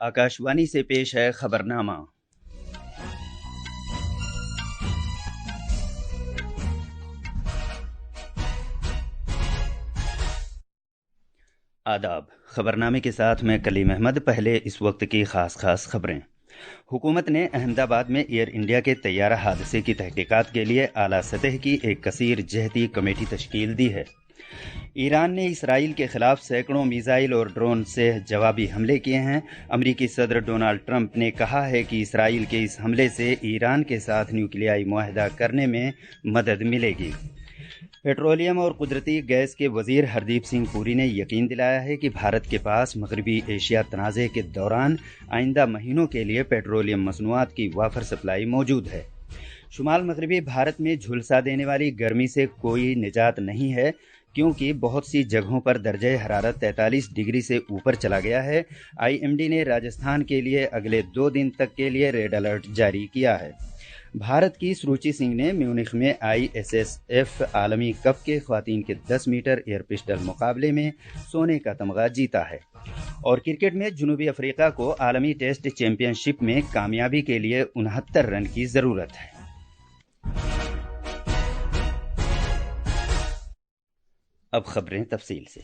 आकाशवाणी से पेश है खबरनामा। आदाब। खबरनामे के साथ मैं कलीम अहमद। पहले इस वक्त की खास खबरें। हुकूमत ने अहमदाबाद में एयर इंडिया के तैयारा हादसे की तहकीकात के लिए आला सतह की एक कसीर जहती कमेटी तश्कील दी है। ईरान ने इसराइल के खिलाफ सैकड़ों मिसाइल और ड्रोन से जवाबी हमले किए हैं। अमरीकी सदर डोनाल्ड ट्रंप ने कहा है कि इसराइल के इस हमले से ईरान के साथ न्यूक्लियाई मुआहदा करने में मदद मिलेगी। पेट्रोलियम और कुदरती गैस के वजीर हरदीप सिंह पुरी ने यकीन दिलाया है कि भारत के पास मगरबी एशिया तनाज़े के दौरान आइंदा महीनों के लिए पेट्रोलियम मसनूआत की वाफर सप्लाई मौजूद है। शुमाल मगरबी भारत में झुलसा देने वाली गर्मी से कोई निजात नहीं है, क्योंकि बहुत सी जगहों पर दर्जे हरारत 43 डिग्री से ऊपर चला गया है। IMD ने राजस्थान के लिए अगले 2 दिन तक के लिए रेड अलर्ट जारी किया है। भारत की सुरुचि सिंह ने म्यूनिख में ISSF आलमी कप के ख्वातीन के 10 मीटर एयर पिस्टल मुकाबले में सोने का तमगा जीता है। और क्रिकेट में जनूबी अफ्रीका को आलमी टेस्ट चैंपियनशिप में कामयाबी के लिए 69 रन की ज़रूरत है। अब खबरें तफसील से।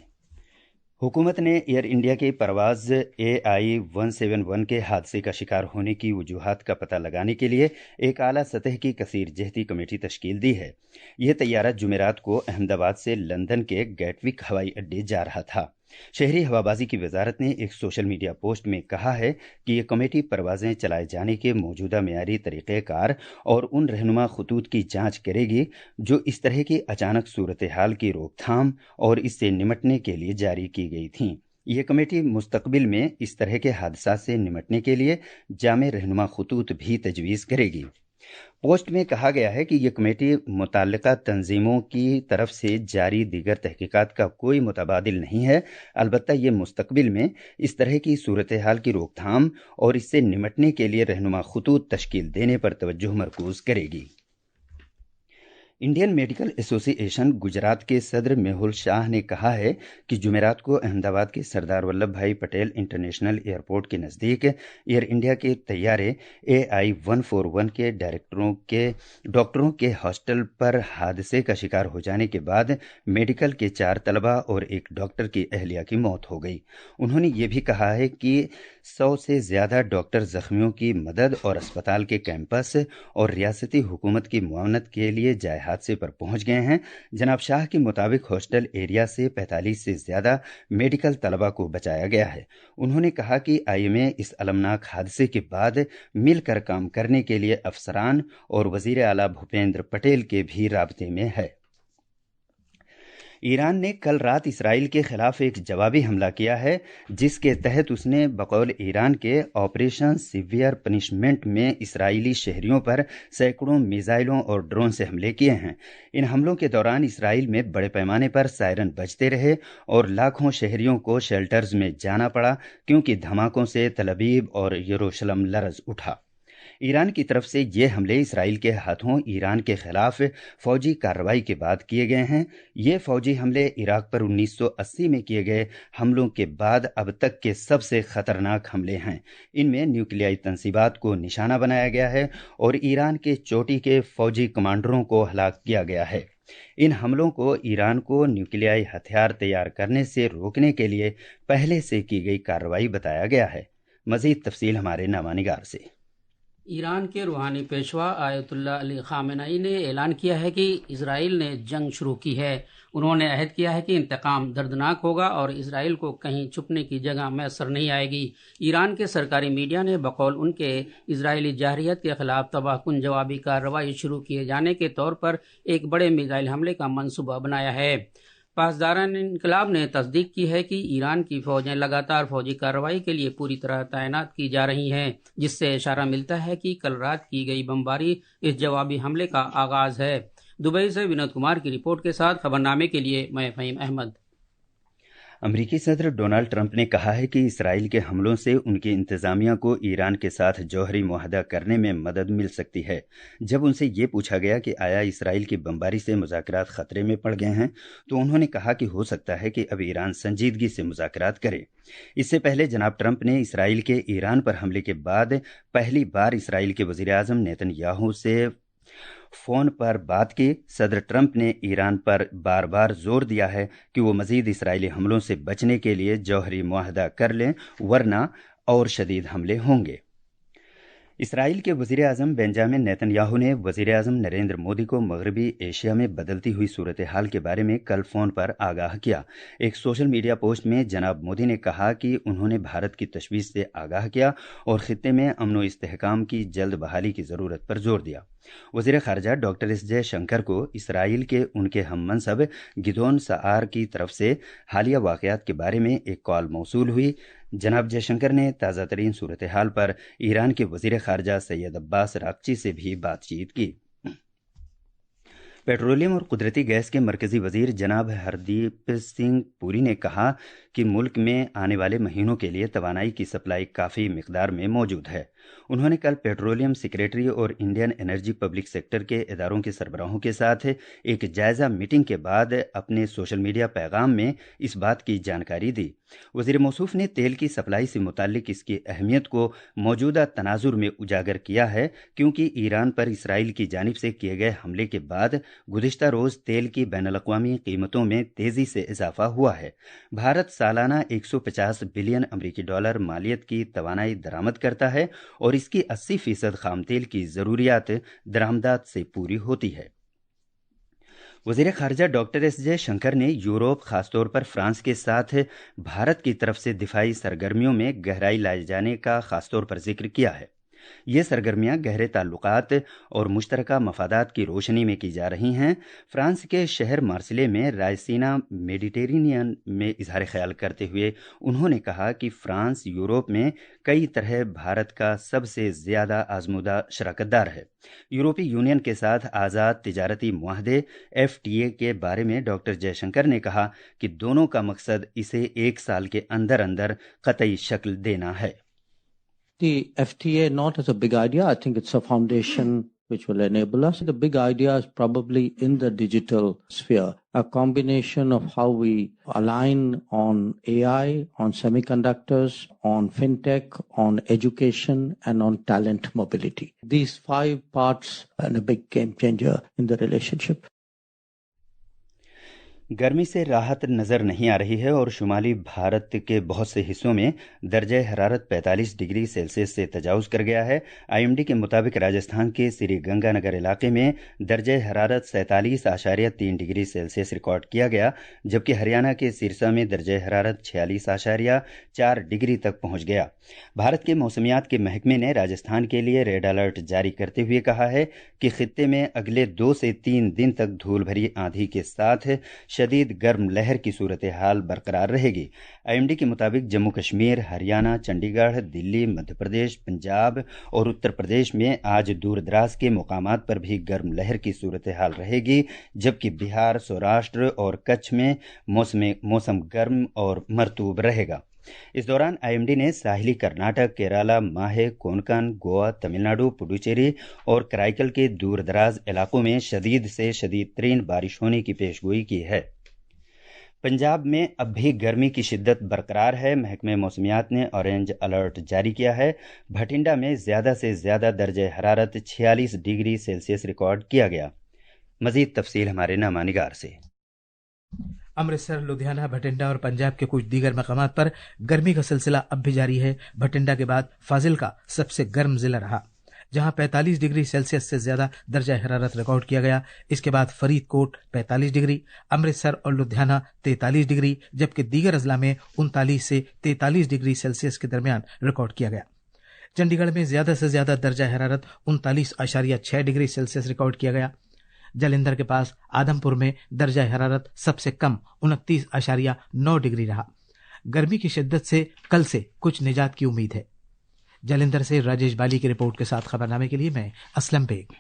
हुकूमत ने एयर इंडिया की परवाज़ AI-171 के हादसे का शिकार होने की वजूहात का पता लगाने के लिए एक आला सतह की कसीर जहती कमेटी तश्कील दी है। यह तैयारा जुमेरात को अहमदाबाद से लंदन के गैटविक हवाई अड्डे जा रहा था। शहरी हवाबाजी की वजारत ने एक सोशल मीडिया पोस्ट में कहा है कि यह कमेटी परवाज़ें चलाए जाने के मौजूदा मेयारी तरीक़ेकार और उन रहनुमा खतूत की जांच करेगी जो इस तरह की अचानक सूरत हाल की रोकथाम और इससे निमटने के लिए जारी की गई थीं। यह कमेटी मुस्तकबिल में इस तरह के हादसात से निमटने के लिए जामे रहनुमा खतूत भी तजवीज़ करेगी। पोस्ट में कहा गया है कि यह कमेटी मुतल्लिका तंजीमों की तरफ से जारी दीगर तहकीकात का कोई मुतबादिल नहीं है, अलबत्ता यह मुस्तकबिल में इस तरह की सूरत हाल की रोकथाम और इससे निमटने के लिए रहनुमा खतूत तश्कील देने पर तवज्जो मरकूज करेगी। इंडियन मेडिकल एसोसिएशन गुजरात के सदर मेहुल शाह ने कहा है कि जुमेरात को अहमदाबाद के सरदार वल्लभ भाई पटेल इंटरनेशनल एयरपोर्ट के नज़दीक एयर इंडिया के तैयारे AI-141 के डॉक्टरों के हॉस्टल पर हादसे का शिकार हो जाने के बाद मेडिकल के 4 तलबा और एक डॉक्टर की अहलिया की मौत हो गई। उन्होंने ये भी कहा है कि 100 से ज़्यादा डॉक्टर जख्मियों की मदद और अस्पताल के कैंपस और रियासती हुकूमत की मुआवनत के लिए जाए हादसे पर पहुंच गए हैं। जनाब शाह के मुताबिक हॉस्टल एरिया से 45 से ज़्यादा मेडिकल तलबा को बचाया गया है। उन्होंने कहा कि IMA इस अलमनाक हादसे के बाद मिलकर काम करने के लिए अफसरान और वज़ीर आला भूपेंद्र पटेल के भी राब्ते में है। ईरान ने कल रात इसराइल के खिलाफ एक जवाबी हमला किया है, जिसके तहत उसने बकौल ईरान के ऑपरेशन सीवियर पनिशमेंट में इसराइली शहरियों पर सैकड़ों मिसाइलों और ड्रोन से हमले किए हैं। इन हमलों के दौरान इसराइल में बड़े पैमाने पर सायरन बजते रहे और लाखों शहरियों को शेल्टर्स में जाना पड़ा, क्योंकि धमाकों से तल अवीव और यरूशलेम लरज उठा। ईरान की तरफ से ये हमले इसराइल के हाथों ईरान के खिलाफ फौजी कार्रवाई के बाद किए गए हैं। ये फौजी हमले इराक पर 1980 में किए गए हमलों के बाद अब तक के सबसे खतरनाक हमले हैं। इनमें न्यूक्लियाई तंसीबात को निशाना बनाया गया है और ईरान के चोटी के फौजी कमांडरों को हलाक किया गया है। इन हमलों को ईरान को न्यूक्लियाई हथियार तैयार करने से रोकने के लिए पहले से की गई कार्रवाई बताया गया है। मज़ीद तफसील हमारे नामानिगार से। ईरान के रूहानी पेशवा आयतुल्ला अली खामेनेई ने ऐलान किया है कि इसराइल ने जंग शुरू की है। उन्होंने अहद किया है कि इंतकाम दर्दनाक होगा और इसराइल को कहीं छुपने की जगह मैसर नहीं आएगी। ईरान के सरकारी मीडिया ने बकौल उनके इजरायली जारहियत के खिलाफ तबाहकुन जवाबी कार्रवाई शुरू किए जाने के तौर पर एक बड़े मिसाइल हमले का मंसूबा बनाया है। पासदारान इनकलाब ने तस्दीक की है कि ईरान की फौजें लगातार फौजी कार्रवाई के लिए पूरी तरह तैनात की जा रही हैं, जिससे इशारा मिलता है कि कल रात की गई बमबारी इस जवाबी हमले का आगाज है। दुबई से विनोद कुमार की रिपोर्ट के साथ खबरनामे के लिए मैं फ़हीम अहमद। امریکی صدر ڈونالڈ ٹرمپ نے کہا ہے کہ اسرائیل کے حملوں سے ان کی انتظامیہ کو ایران کے ساتھ جوہری معاہدہ کرنے میں مدد مل سکتی ہے۔ جب ان سے یہ پوچھا گیا کہ آیا اسرائیل کی بمباری سے مذاکرات خطرے میں پڑ گئے ہیں تو انہوں نے کہا کہ ہو سکتا ہے کہ اب ایران سنجیدگی سے مذاکرات کرے۔ اس سے پہلے جناب ٹرمپ نے اسرائیل کے ایران پر حملے کے بعد پہلی بار اسرائیل کے وزیر اعظم نیتن یاہو سے فون پر بات کی۔ صدر ٹرمپ نے ایران پر بار بار زور دیا ہے کہ وہ مزید اسرائیلی حملوں سے بچنے کے لیے جوہری معاہدہ کر لیں ورنہ اور شدید حملے ہوں گے۔ اسرائیل کے وزیر اعظم بنجامن نیتن یاہو نے وزیر اعظم نریندر مودی کو مغربی ایشیا میں بدلتی ہوئی صورتحال کے بارے میں کل فون پر آگاہ کیا۔ ایک سوشل میڈیا پوسٹ میں جناب مودی نے کہا کہ انہوں نے بھارت کی تشویش سے آگاہ کیا اور خطے میں امن و استحکام کی جلد بحالی کی ضرورت پر زور دیا۔ وزیر خارجہ ڈاکٹر ایس جے شنکر کو اسرائیل کے ان کے ہم منصب گدون سعار کی طرف سے حالیہ واقعات کے بارے میں ایک کال موصول ہوئی۔ جناب جے شنکر نے تازہ ترین صورتحال پر ایران کے وزیر خارجہ سید عباس راغچی سے بھی بات چیت کی۔ پیٹرولیم اور قدرتی گیس کے مرکزی وزیر جناب ہردیپ سنگھ پوری نے کہا کہ ملک میں آنے والے مہینوں کے لیے توانائی کی سپلائی کافی مقدار میں موجود ہے۔ انہوں نے کل پیٹرولیم سیکریٹری اور انڈین انرجی پبلک سیکٹر کے اداروں کے سربراہوں کے ساتھ ایک جائزہ میٹنگ کے بعد اپنے سوشل میڈیا پیغام میں اس بات کی جانکاری دی۔ وزیر موصوف نے تیل کی سپلائی سے متعلق اس کی اہمیت کو موجودہ تناظر میں اجاگر کیا ہے، کیونکہ ایران پر اسرائیل کی جانب سے کیے گئے حملے کے بعد گزشتہ روز تیل کی بین الاقوامی قیمتوں میں تیزی سے اضافہ ہوا ہے۔ بھارت سالانہ 150 بلین امریکی ڈالر مالیت کی توانائی درآمد کرتا ہے اور اس کی 80% خام تیل کی ضروریات درآمدات سے پوری ہوتی ہے۔ وزیر خارجہ ڈاکٹر ایس جے شنکر نے یورپ، خاص طور پر فرانس کے ساتھ بھارت کی طرف سے دفاعی سرگرمیوں میں گہرائی لائے جانے کا خاص طور پر ذکر کیا ہے۔ یہ سرگرمیاں گہرے تعلقات اور مشترکہ مفادات کی روشنی میں کی جا رہی ہیں۔ فرانس کے شہر مارسیلے میں رائسینا میڈیٹرینین میں اظہار خیال کرتے ہوئے انہوں نے کہا کہ فرانس یورپ میں کئی طرح بھارت کا سب سے زیادہ آزمودہ شراکت دار ہے۔ یورپی یونین کے ساتھ آزاد تجارتی معاہدے FTA کے بارے میں ڈاکٹر جے شنکر نے کہا کہ دونوں کا مقصد اسے 1 سال کے اندر اندر قطعی شکل دینا ہے۔ The FTA not as a big idea. I think it's a foundation which will enable us. The big idea is probably in the digital sphere, a combination of how we align on AI, on semiconductors, on fintech, on education, and on talent mobility. These 5 parts are a big game changer in the relationship. گرمی سے راحت نظر نہیں آ رہی ہے اور شمالی بھارت کے بہت سے حصوں میں درجہ حرارت 45 ڈگری سیلسیس سے تجاوز کر گیا ہے۔ IMD کے مطابق راجستھان کے سری گنگا نگر علاقے میں درجہ حرارت 47.3 ڈگری سیلسیس ریکارڈ کیا گیا، جبکہ ہریانہ کے سرسا میں درجہ حرارت 46.4 ڈگری تک پہنچ گیا۔ بھارت کے موسمیات کے محکمے نے راجستھان کے لیے ریڈ الرٹ جاری کرتے ہوئے کہا ہے کہ خطے میں اگلے 2 سے 3 دن تک دھول بھری آندھی کے ساتھ شدید گرم لہر کی صورتحال برقرار رہے گی۔ IMD کے مطابق جموں کشمیر، ہریانہ، چنڈی گڑھ، دلی، مدھیہ پردیش، پنجاب اور اتر پردیش میں آج دور دراز کے مقامات پر بھی گرم لہر کی صورتحال رہے گی، جبکہ بہار، سوراشٹر اور کچھ میں موسم گرم اور مرطوب رہے گا۔ اس دوران IMD نے ساحلی کرناٹک، کیرالہ، ماہے، کونکن، گوا، تمل ناڈو، پڈوچیری اور کرائیکل کے دور دراز علاقوں میں شدید سے شدید ترین بارش ہونے کی پیشگوئی کی ہے۔ پنجاب میں اب بھی گرمی کی شدت برقرار ہے۔ محکمہ موسمیات نے اورنج الرٹ جاری کیا ہے۔ بھٹنڈا میں زیادہ سے زیادہ درجہ حرارت 46 ڈگری سیلسیس ریکارڈ کیا گیا۔ مزید تفصیل ہمارے نامہ نگار سے۔ امرتسر، لدھیانہ، بھٹنڈا اور پنجاب کے کچھ دیگر مقامات پر گرمی کا سلسلہ اب بھی جاری ہے۔ بھٹنڈا کے بعد فاضلکا سب سے گرم ضلع رہا، جہاں 45 ڈگری سیلسیس سے زیادہ درجہ حرارت ریکارڈ کیا گیا۔ اس کے بعد فرید کوٹ 45 ڈگری، امرتسر اور لدھیانہ 43 ڈگری، جبکہ دیگر اضلاع میں 39 سے 43 ڈگری سیلسیس کے درمیان ریکارڈ کیا گیا۔ چنڈی گڑھ میں زیادہ سے زیادہ درجہ حرارت 39.6 ڈگری سیلسیس ریکارڈ کیا گیا۔ جلندھر کے پاس آدم پور میں درجہ حرارت سب سے کم 29.9 ڈگری رہا۔ گرمی کی شدت سے کل سے کچھ نجات کی امید ہے۔ جلندھر سے راجیش بالی کی رپورٹ کے ساتھ خبرنامے کے لیے میں اسلم بیگ۔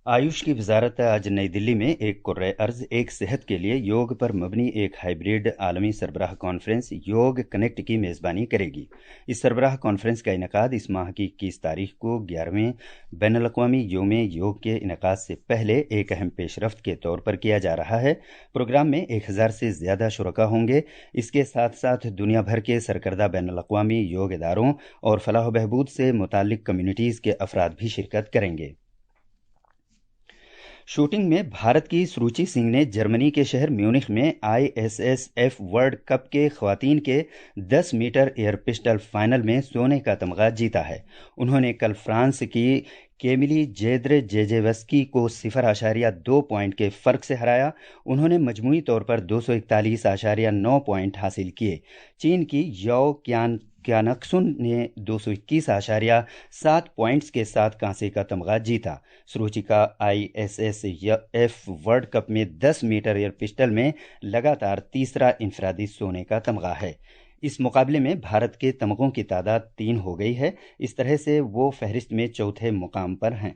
आयुष की वजारत आज नई दिल्ली में एक कुर्रे अर्ज एक सेहत के लिए योग पर मबनी एक हाइब्रिड आलमी सरबराह कॉन्फ्रेंस योग कनेक्ट की मेज़बानी करेगी। इस सरबराह कॉन्फ्रेंस का इनेकाद इस माह की 21 तारीख को 11वें बैनुल-अक़वामी यौम योग के इनेकाद से पहले एक अहम पेशरफ्त के तौर पर किया जा रहा है। प्रोग्राम में 1000 से ज़्यादा शुरका होंगे। इसके साथ साथ दुनिया भर के सरकर्दा बैनुल-अक़वामी योग इदारों और फलाह बहबूद से मुताल्लिक कम्युनिटीज़ के अफराद भी शिरकत करेंगे। शूटिंग में भारत की सुरुचि सिंह ने जर्मनी के शहर म्यूनिख में ISSF वर्ल्ड कप के ख़वातीन के 10 मीटर एयर पिस्टल फाइनल में सोने का तमगा जीता है। उन्होंने कल फ्रांस की केमिली जेद्रजेजेवस्की को 0.2 पॉइंट के फ़र्क से हराया। उन्होंने मजमूई तौर पर 241.9 पॉइंट हासिल किए। चीन की याओ क्यानक्सुन ने 221.7 पॉइंट्स के साथ कांसे का तमगा जीता। सुरुचि का ISSF वर्ल्ड कप में 10 मीटर एयर पिस्टल में लगातार तीसरा इनफरादी सोने का तमगा है। इस मुकाबले में भारत के तमगों की तादाद 3 हो गई है। इस तरह से वो फहरिस्त में चौथे मुकाम पर हैं।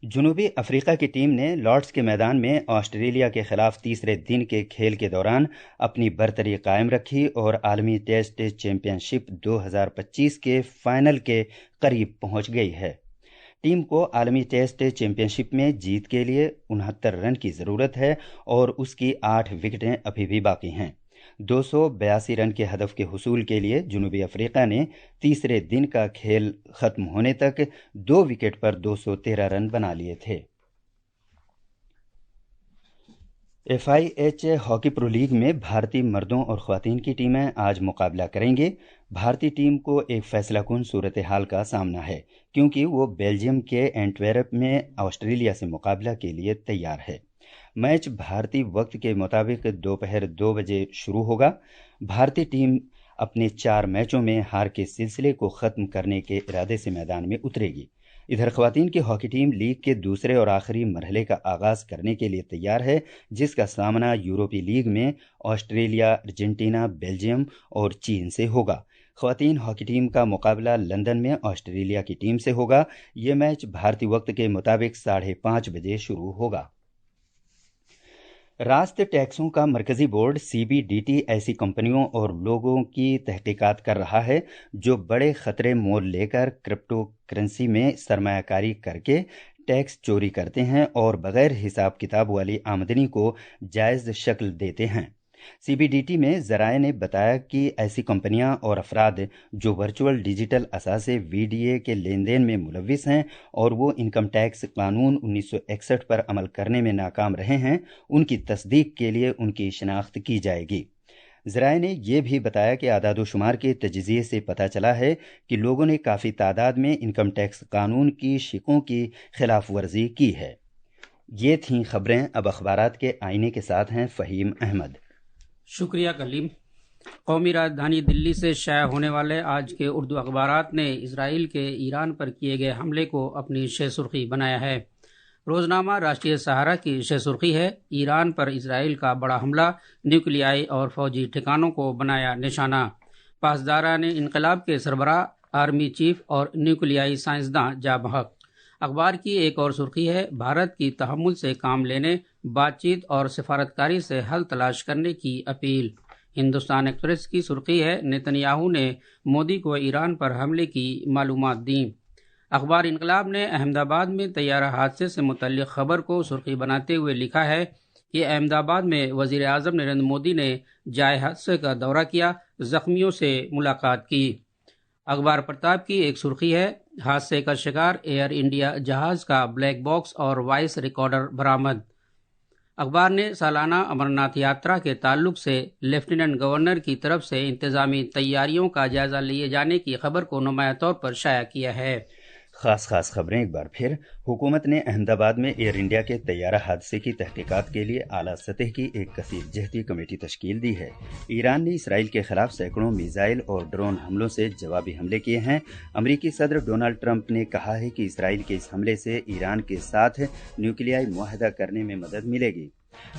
जनूबी अफ्रीका की टीम ने लॉर्ड्स के मैदान में ऑस्ट्रेलिया के खिलाफ तीसरे दिन के खेल के दौरान अपनी बरतरी कायम रखी और आलमी टेस्ट चैंपियनशिप 2025 के फाइनल के करीब पहुंच गई है। टीम को आलमी टेस्ट चैंपियनशिप में जीत के लिए 69 रन की ज़रूरत है और उसकी 8 विकेटें अभी भी बाकी हैं। 282 रन के हदफ के हुसूल के लिए जनूबी अफ्रीका ने तीसरे दिन का खेल खत्म होने तक 2 विकेट पर 213 रन बना लिए थे। FIH हॉकी प्रो लीग में भारतीय मर्दों और ख़वातीन की टीमें आज मुकाबला करेंगे। भारतीय टीम को एक फैसलाकुन सूरत हाल का सामना है क्योंकि वो बेल्जियम के एंटवेरप में ऑस्ट्रेलिया से मुकाबला के लिए तैयार है। मैच भारतीय वक्त के मुताबिक दोपहर 2 बजे शुरू होगा। भारतीय टीम अपने 4 मैचों में हार के सिलसिले को ख़त्म करने के इरादे से मैदान में उतरेगी। इधर ख़वातीन की हॉकी टीम लीग के दूसरे और आखिरी मरहले का आगाज़ करने के लिए तैयार है, जिसका सामना यूरोपीय लीग में ऑस्ट्रेलिया, अर्जेंटीना, बेल्जियम और चीन से होगा। ख़वातीन हॉकी टीम का मुकाबला लंदन में ऑस्ट्रेलिया की टीम से होगा। ये मैच भारतीय वक्त के मुताबिक 5:30 बजे शुरू होगा। रास्त टैक्सों का मरकजी बोर्ड CBDT ऐसी कंपनियों और लोगों की तहकीकात कर रहा है जो बड़े खतरे मोल लेकर क्रिप्टो करेंसी में सरमायाकारी करके टैक्स चोरी करते हैं और बगैर हिसाब किताब वाली आमदनी को जायज़ शक्ल देते हैं। CBDT में ज़राए ने बताया कि ऐसी कंपनियां और अफराद जो वर्चुअल डिजिटल असासे VDA के लेन देन में मुलविस हैं और वो इनकम टैक्स कानून 1961 पर अमल करने में नाकाम रहे हैं, उनकी तस्दीक के लिए उनकी शनाख्त की जाएगी। ज़राए ने यह भी बताया कि आदादोशुमार के तजज़िये से पता चला है कि लोगों ने काफ़ी तादाद में इनकम टैक्स कानून की शिकों की खिलाफ वर्जी की है। ये थीं खबरें। अब अखबारात के आईने के साथ हैं फ़हीम अहमद। शुक्रिया कलीम। कौमी राजधानी दिल्ली से शाया होने वाले आज के उर्दू अखबारात ने इसराइल के ईरान पर किए गए हमले को अपनी शह सुर्खी बनाया है। रोज़नामा राष्ट्रीय सहारा की शह सुर्खी है, ईरान पर इसराइल का बड़ा हमला, न्यूक्लियाई और फौजी ठिकानों को बनाया निशाना। पासदारा ने इनकलाब के सरबराह, आर्मी चीफ और न्यूक्लियाई साइंसदान जा बहक। अखबार की एक और सुर्खी है, भारत की तहम्मुल से काम लेने, बातचीत और सिफारतकारी से हल तलाश करने की अपील। हिंदुस्तान एक्सप्रेस की सुर्खी है, नेतन्याहू ने मोदी को ईरान पर हमले की मालूमात दी। अखबार इनकलाब ने अहमदाबाद में तैयारा हादसे से मुतल्लिक खबर को सुर्खी बनाते हुए लिखा है कि अहमदाबाद में वज़ीर आज़म नरेंद्र मोदी ने जाए हादसे का दौरा किया, ज़ख्मियों से मुलाकात की। अखबार प्रताप की एक सुर्खी है, हादसे का शिकार एयर इंडिया जहाज़ का ब्लैक बॉक्स और वॉइस रिकॉर्डर बरामद। अखबार ने सालाना अमरनाथ यात्रा के ताल्लुक से लेफ्टिनेंट गवर्नर की तरफ से इंतजामी तैयारियों का जायजा लिए जाने की खबर को नुमाया तौर पर शाया किया है। खास खबरें एक बार फिर। हुकूमत ने अहमदाबाद में एयर इंडिया के तैयारा हादसे की तहकीकात के लिए आला सतह की एक कसीर जहती कमेटी तश्कील दी है। ईरान ने इसराइल के खिलाफ सैकड़ों मिसाइल और ड्रोन हमलों से जवाबी हमले किए हैं। अमरीकी सदर डोनाल्ड ट्रंप ने कहा है कि इसराइल के इस हमले से ईरान के साथ न्यूक्लियाई मुआहदा करने में मदद मिलेगी।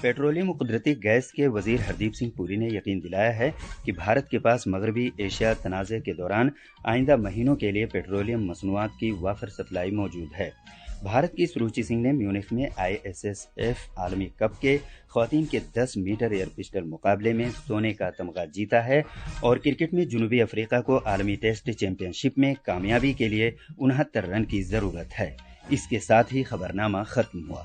पेट्रोलियम और कुदरती गैस के वजीर हरदीप सिंह पुरी ने यकीन दिलाया है कि भारत के पास मगरबी एशिया तनाज़े के दौरान आइंदा महीनों के लिए पेट्रोलियम मसनूआत की वाफर सप्लाई मौजूद है। بھارت کی سروچی سنگھ نے میونخ میں ISSF عالمی کپ کے خواتین کے 10 میٹر ایئر پسٹل مقابلے میں سونے کا تمغہ جیتا ہے اور کرکٹ میں جنوبی افریقہ کو عالمی ٹیسٹ چیمپئن شپ میں کامیابی کے لیے 69 رن کی ضرورت ہے۔ اس کے ساتھ ہی خبرنامہ ختم ہوا۔